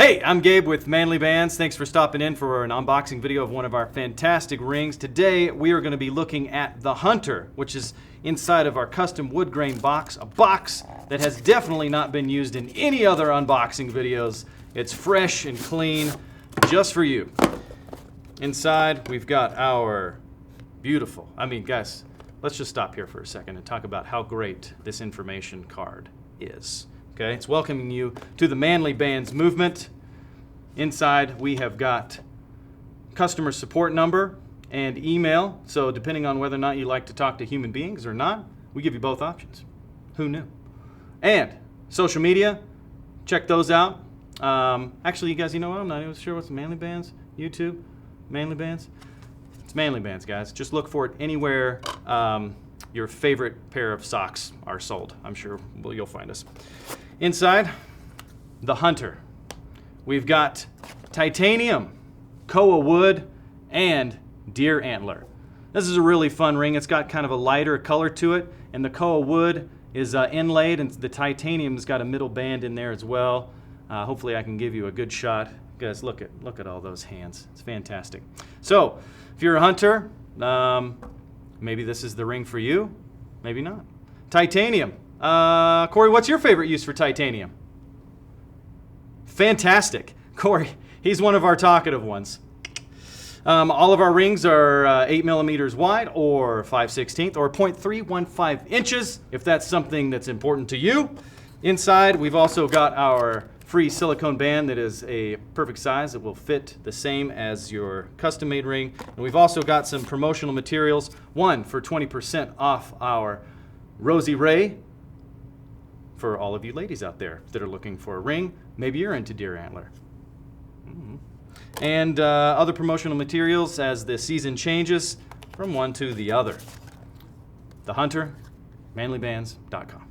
Hey, I'm Gabe with Manly Bands. Thanks for stopping in for an unboxing video of one of our fantastic rings. Today, we are going to be looking at the Hunter, which is inside of our custom wood grain box, a box that has definitely not been used in any other unboxing videos. It's fresh and clean, just for you. Inside, we've got our beautiful, guys, let's just stop here for a second and talk about how great this information card is. Okay, it's welcoming you to the Manly Bands movement. Inside, we have got customer support number and email. So depending on whether or not you like to talk to human beings or not, we give you both options. Who knew? And social media, check those out. Actually, you guys, you know what? I'm not even sure what's Manly Bands. YouTube, Manly Bands. It's Manly Bands, guys. Just look for it anywhere your favorite pair of socks are sold. I'm sure you'll find us. Inside, the Hunter. We've got titanium, koa wood, and deer antler. This is a really fun ring. It's got kind of a lighter color to it, and the koa wood is inlaid, and the titanium's got a middle band in there as well. Hopefully I can give you a good shot. Guys, look at all those hands. It's fantastic. So, if you're a hunter, maybe this is the ring for you, maybe not. Titanium. Corey, what's your favorite use for titanium? Fantastic. Corey, he's one of our talkative ones. All of our rings are 8 millimeters wide or 5/16 or 0.315 inches, if that's something that's important to you. Inside, we've also got our free silicone band that is a perfect size that will fit the same as your custom-made ring. And we've also got some promotional materials. One for 20% off our Rosy Ray for all of you ladies out there that are looking for a ring. Maybe you're into deer antler. And other promotional materials as the season changes from one to the other. The Hunter, manlybands.com.